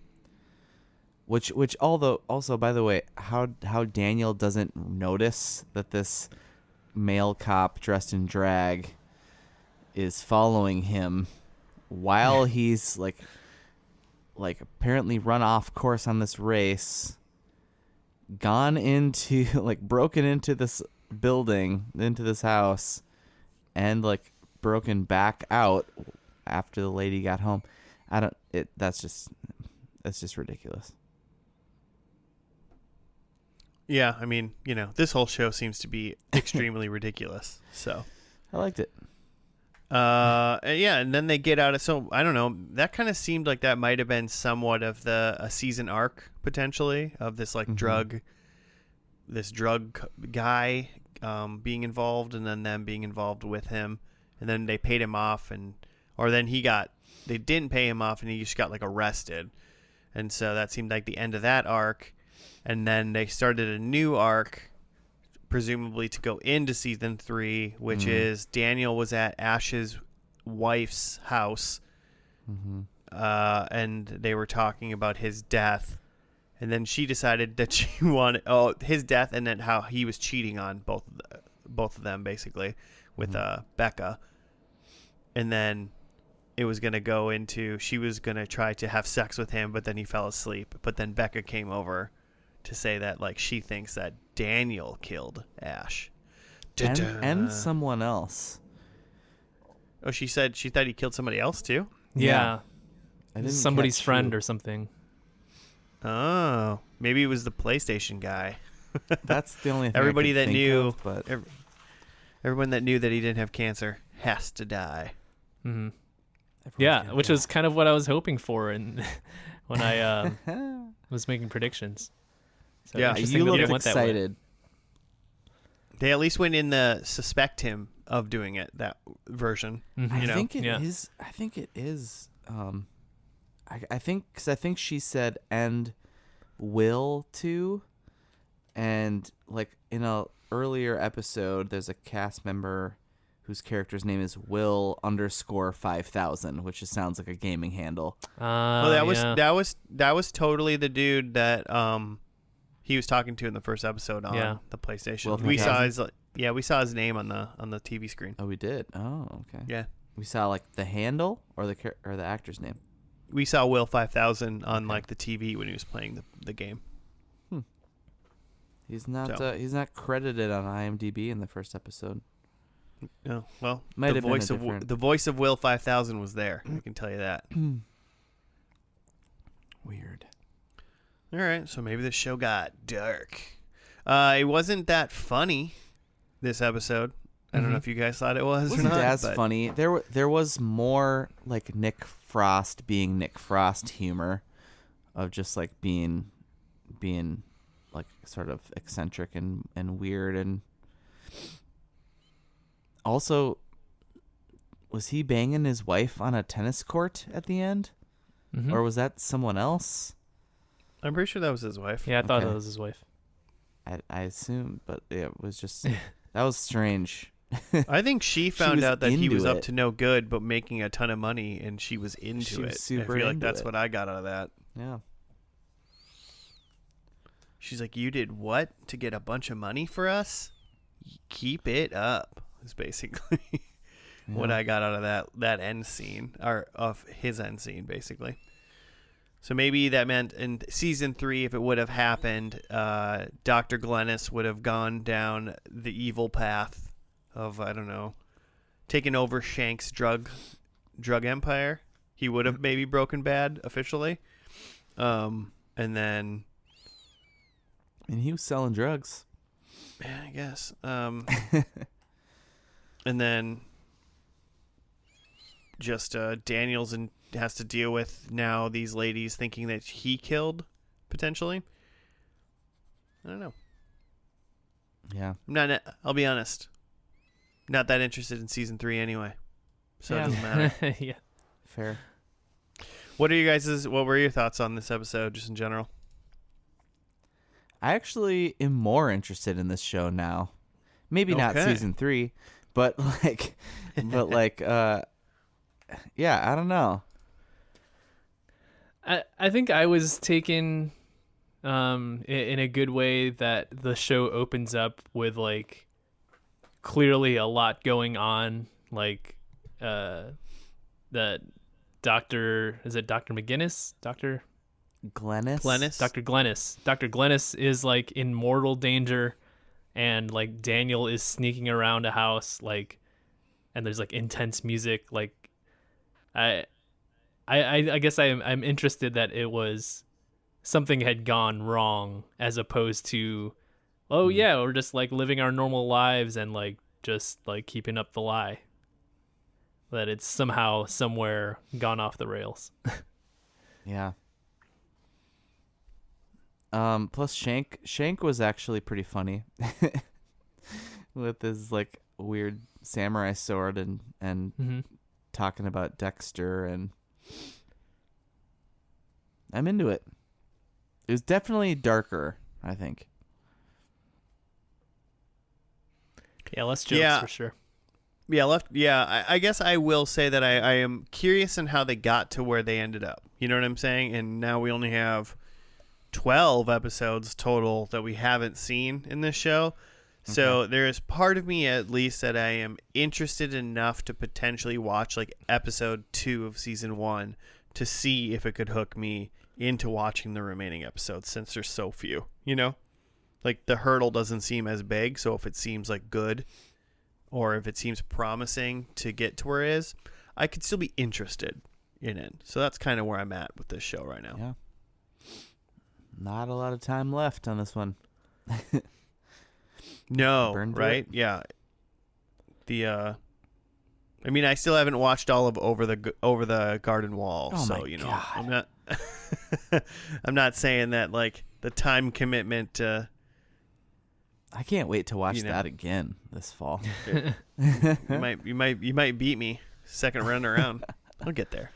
Which although also, by the way, how Daniel doesn't notice that this male cop dressed in drag is following him while he's like apparently run off course on this race, gone into like broken into this building, into this house, and like broken back out after the lady got home. That's just ridiculous. Yeah, I mean, this whole show seems to be extremely ridiculous. So I liked it. Yeah, and then they get out of, so I don't know, that kind of seemed like that might have been somewhat of a season arc potentially of this like drug guy being involved, and then them being involved with him, and then they paid him off, they didn't pay him off and he just got like arrested, and so that seemed like the end of that arc. And then they started a new arc, presumably to go into season 3, which is Daniel was at Ash's wife's house, and they were talking about his death. And then she decided that she wanted his death, and then how he was cheating on both of them basically with Becca. And then it was going to go into, she was going to try to have sex with him, but then he fell asleep. But then Becca came over to say that like she thinks that Daniel killed Ash. And someone else. Oh, she said she thought he killed somebody else too? Yeah. I didn't Somebody's catch friend who. or something. Oh, maybe it was the PlayStation guy. That's the only thing Everybody I could that think knew, of, but everyone that knew that he didn't have cancer has to die. Mm-hmm. Yeah, which is kind of what I was hoping for, and when I was making predictions. So Yeah, interesting you that they looked went that way. excited. They at least went in the suspect him of doing it, that version. Mhm. I think it Yeah. is. I think it is. I think because I think she said and will too, and like in a earlier episode, there's a cast member whose character's name is Will_5000, which just sounds like a gaming handle. Well, that was totally the dude that he was talking to in the first episode on the PlayStation. Will We saw 5000? we saw his name on the TV screen. Oh, we did. Oh, okay. Yeah. We saw like the handle or the actor's name. We saw Will 5000 on like the TV when he was playing the game. He's not So. he's not credited on IMDb in the first episode. Oh, well, Might the have been voice a of different- the voice of Will 5000 was there. I can tell you that. Weird. All right, so maybe the show got dark. It wasn't that funny this episode. I don't know if you guys thought it was It or wasn't not. as but funny. There was more like Nick Frost being Nick Frost humor, of just like being like sort of eccentric and weird, and also was he banging his wife on a tennis court at the end, or was that someone else? I'm pretty sure that was his wife. Yeah, I thought Okay. that was his wife. I assume, but it was just that was strange. I think she found was out that he into was up it. to no good, but making a ton of money, and she was into She was it. super I feel like into that's it. what I got out of that. Yeah. She's like, "You did what to get a bunch of money for us? Keep it up." Is basically what I got out of that end scene, or of his end scene, basically. So maybe that meant in season 3, if it would have happened, Dr. Glennis would have gone down the evil path of, I don't know, taking over Shank's drug empire. He would have maybe broken bad officially, and then And he was selling drugs. yeah, I guess. And then just Daniels and has to deal with now these ladies thinking that he killed, potentially. I don't know. Yeah. I'll be honest. Not that interested in season 3 anyway. So Yeah. it doesn't matter. Yeah. Fair. What were your thoughts on this episode just in general? I actually am more interested in this show now. Maybe not Okay. season 3, but yeah, I don't know. I think I was taken in a good way that the show opens up with like clearly a lot going on, like that Dr. is it Dr. McGinnis? Dr. Glennis? Dr. Glennis. Dr. Glennis is like in mortal danger, and like Daniel is sneaking around a house, like, and there's like intense music. Like, I guess I'm interested that it was something had gone wrong, as opposed to, oh yeah, we're just like living our normal lives and like just like keeping up the lie. That it's somehow somewhere gone off the rails. Yeah. Plus Shank was actually pretty funny with his like weird samurai sword and talking about Dexter, and I'm into it. It was definitely darker, I think. Yeah, less jokes for sure. Yeah, I guess I will say that I am curious in how they got to where they ended up. You know what I'm saying? And now we only have 12 episodes total that we haven't seen in this show. So there's part of me at least that I am interested enough to potentially watch like episode 2 of season 1 to see if it could hook me into watching the remaining episodes, since there's so few, you know? Like the hurdle doesn't seem as big, so if it seems like good or if it seems promising to get to where it is, I could still be interested in it. So that's kind of where I'm at with this show right now. Yeah. Not a lot of time left on this one. No, right? Yeah. I mean, I still haven't watched all of Over the Garden Wall, oh so my you know, God. I'm not I'm not saying that like the time commitment I can't wait to watch that again this fall. you might beat me second round around. I'll get there.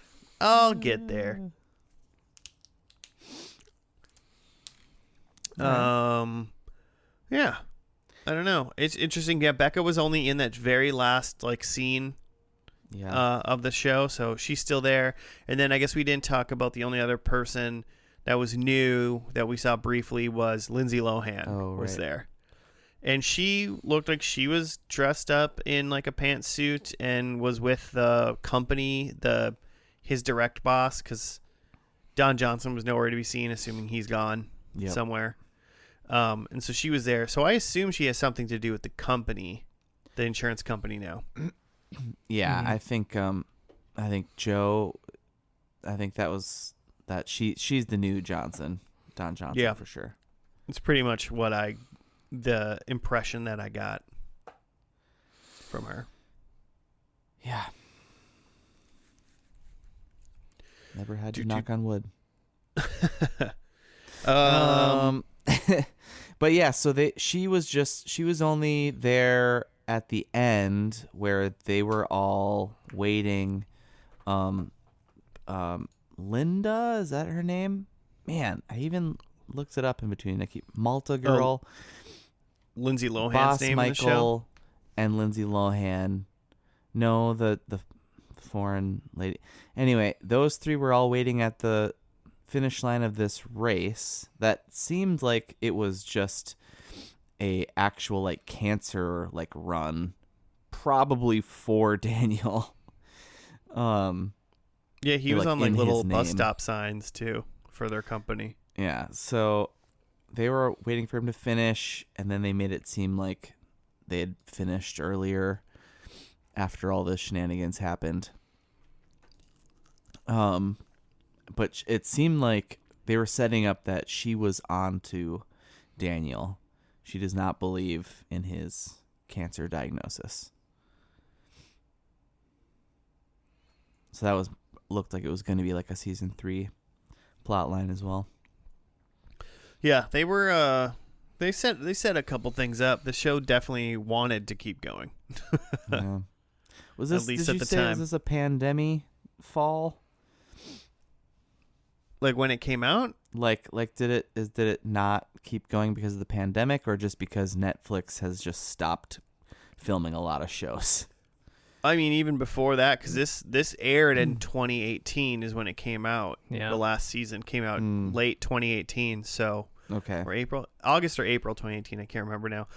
Yeah. I don't know. It's interesting. Yeah, Becca was only in that very last like scene of the show, so she's still there. And then I guess we didn't talk about the only other person that was new that we saw briefly was Lindsay Lohan was there. And she looked like she was dressed up in like a pantsuit and was with the company, his direct boss, because Don Johnson was nowhere to be seen, assuming he's gone somewhere. And so she was there. So I assume she has something to do with the company, the insurance company now. Yeah, I think Joe, I think that she's the new Don Johnson for sure. It's pretty much the impression that I got from her. Yeah. Never had to knock on wood. But yeah, so she was only there at the end where they were all waiting. Linda, is that her name? Man, I even looked it up in between. Malta girl. Lindsay Lohan's Boss name Michael in the show? And Lindsay Lohan. No, the foreign lady. Anyway, those three were all waiting at the finish line of this race that seemed like it was just a actual like cancer like run, probably for Daniel. Yeah, he was on like little bus name. stop signs too for their company. Yeah, so they were waiting for him to finish, and then they made it seem like they had finished earlier after all the shenanigans happened. But it seemed like they were setting up that she was on to Daniel. She does not believe in his cancer diagnosis. So that looked like it was going to be like a season 3 plot line as well. Yeah, they were. They set a couple things up. The show definitely wanted to keep going. Yeah. Was this, at least did at you the say, time? was this a pandemic fall? Like when it came out? Like did it not keep going because of the pandemic, or just because Netflix has just stopped filming a lot of shows? I mean, even before that, because this aired in 2018 is when it came out. Yeah. The last season came out late 2018, so Okay. or August or April 2018, I can't remember now.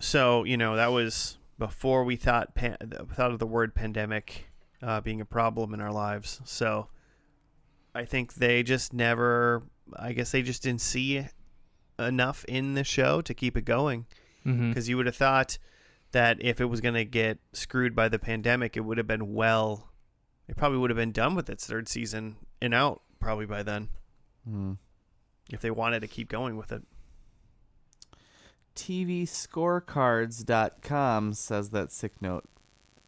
So that was before we thought of the word pandemic being a problem in our lives. So I think they just never. I guess they just didn't see enough in the show to keep it going. Because you would have thought that if it was going to get screwed by the pandemic, it would have been it probably would have been done with its third season and out probably by then. If they wanted to keep going with it. TVScorecards.com says that Sick Note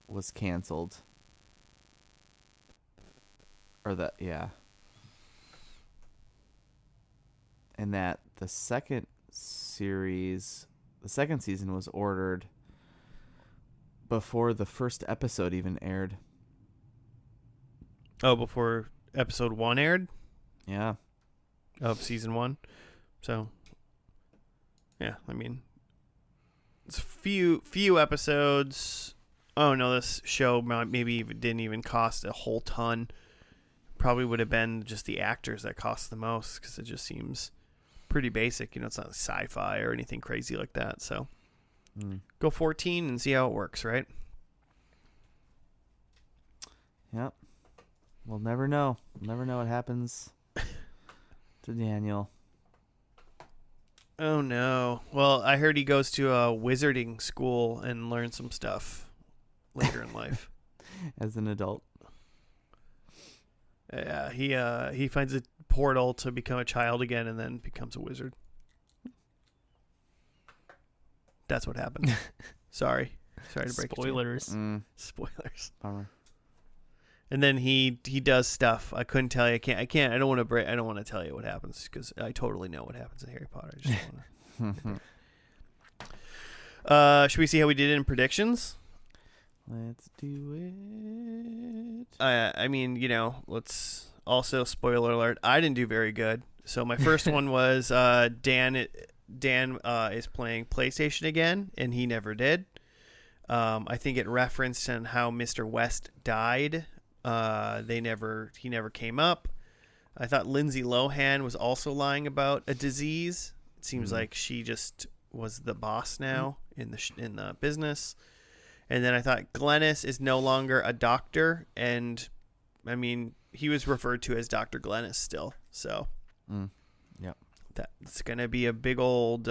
was canceled. Or that, yeah. And that the second season was ordered before the first episode even aired. Oh, before episode 1 aired? Yeah. Of season 1. So, yeah, I mean, it's few episodes. Oh, no, this show maybe didn't even cost a whole ton. Probably would have been just the actors that cost the most because it just seems pretty basic. It's not sci-fi or anything crazy like that. So go 14 and see how it works, right? Yep. We'll never know. We'll never know what happens to Daniel. Oh, no. Well, I heard he goes to a wizarding school and learns some stuff later in life. As an adult. Yeah, he finds a portal to become a child again and then becomes a wizard. That's what happened. Sorry to break Spoilers. it to you. Spoilers. Bummer. And then he does stuff. I couldn't tell you. I can't. I don't want to tell you what happens because I totally know what happens in Harry Potter. I just don't wanna. Should we see how we did in predictions? Let's do it. I mean, let's also spoiler alert. I didn't do very good. So my first one was Dan is playing PlayStation again, and he never did. I think it referenced on how Mr. West died. He never came up. I thought Lindsay Lohan was also lying about a disease. It seems like she just was the boss now in the business. And then I thought Glennis is no longer a doctor, and I mean he was referred to as Dr. Glennis still. So, yep, that's gonna be a big old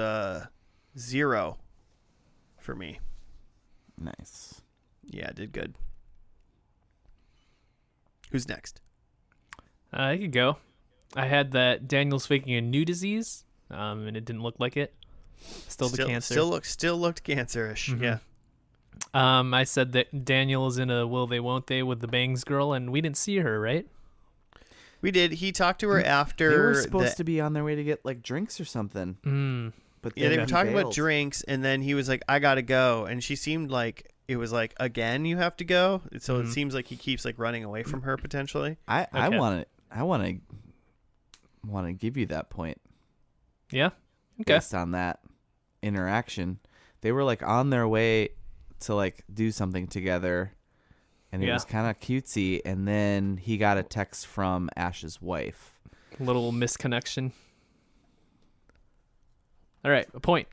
0 for me. Nice. Yeah, I did good. Who's next? I could go. I had that Daniel's faking a new disease, and it didn't look like it. Still the cancer. Still looked cancerish. Mm-hmm. Yeah. I said that Daniel is in a will they won't they with the Bangs girl, and we didn't see her, right? We did. He talked to her after. They were supposed to be on their way to get like drinks or something. But yeah, they were talking bailed. about drinks, and then he was like, "I gotta go," and she seemed like it was like, "Again, you have to go." So it seems like he keeps like running away from her potentially. I want to give you that point. Yeah. Okay. Based on that interaction, they were like on their way to like do something together, and it was kind of cutesy, and then he got a text from Ash's wife. Little misconnection. All right, a point.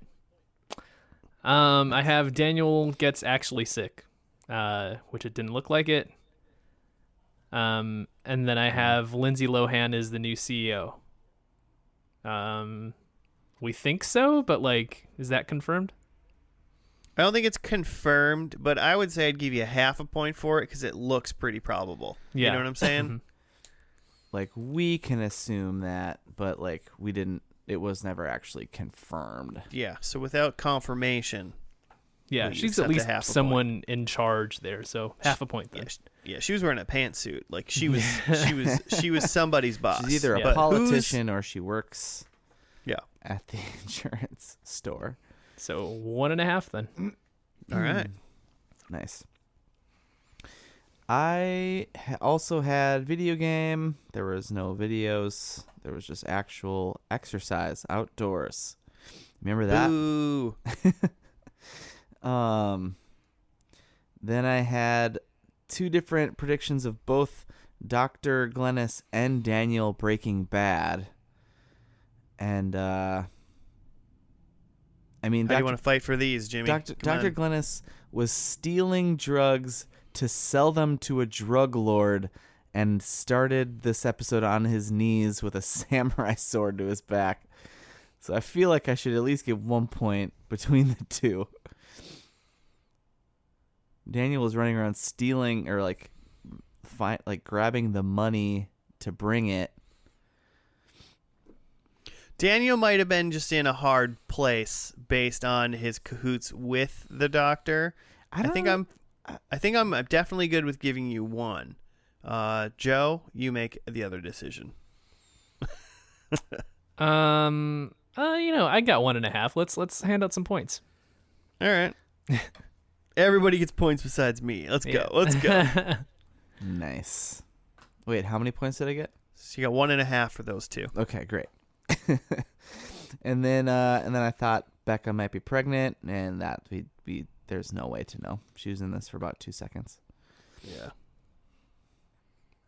I have Daniel gets actually sick, which it didn't look like it. And then I have Lindsay Lohan is the new CEO. We think so, but like, is that confirmed? I don't think it's confirmed, but I would say I'd give you half a point for it because it looks pretty probable. Yeah. You know what I'm saying? Like, we can assume that, but like it was never actually confirmed. Yeah. So without confirmation. Yeah, we she's at accept least someone in charge there, so half a point then. Yeah, she was wearing a pantsuit. Like she was she was somebody's boss. She's either a politician or she works at the insurance store. So 1.5 then. All right. Nice. I also had video game. There was no videos. There was just actual exercise outdoors. Remember that? Ooh. Then I had 2 different predictions of both Dr. Glennis and Daniel Breaking Bad. And, I mean, how do you want to fight for these, Jimmy? Dr. Glennis was stealing drugs to sell them to a drug lord and started this episode on his knees with a samurai sword to his back. So I feel like I should at least give 1 point between the two. Daniel was running around stealing or like grabbing the money to bring it. Daniel might have been just in a hard place based on his cahoots with the doctor. I think I'm definitely good with giving you 1. Joe, you make the other decision. I got 1.5. Let's hand out some points. All right. Everybody gets points besides me. Let's go. Let's go. Nice. Wait, how many points did I get? So you got 1.5 for those 2. Okay, great. and then I thought Becca might be pregnant, and that there's no way to know. She was in this for about 2 seconds. Yeah.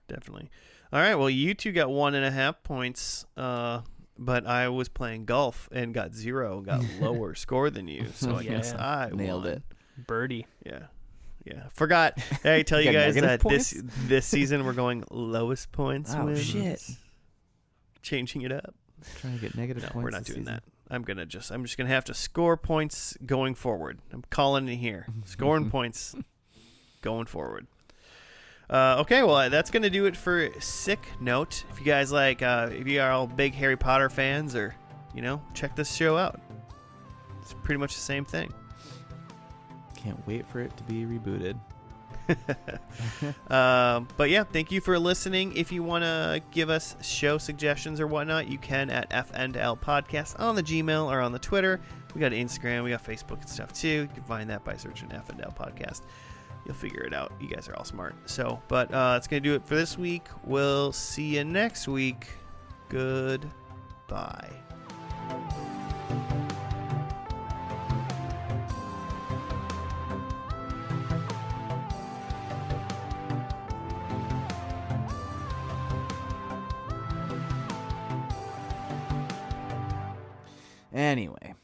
Definitely. All right. Well, you 2 got 1.5 points. But I was playing golf and got 0, got lower score than you. So I guess I nailed won. it. Birdie. Yeah. Forgot. I tell you guys that points? this season we're going lowest points. Oh, wins. shit. Changing it up. Trying to get negative No, points. we're not this doing season. that. I'm just gonna have to score points going forward. I'm calling it here. Scoring points going forward. Okay, well, that's going to do it for Sick Note. If you guys if you are all big Harry Potter fans or, check this show out. It's pretty much the same thing. Can't wait for it to be rebooted. But yeah, thank you for listening. If you want to give us show suggestions or whatnot, you can at FNL Podcast on the Gmail or on the Twitter. We got Instagram, we got Facebook and stuff too. You can find that by searching FNL Podcast. You'll figure it out. You guys are all smart. So, but that's going to do it for this week. We'll see you next week. Goodbye. Anyway.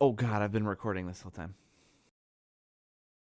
Oh, God, I've been recording this whole time.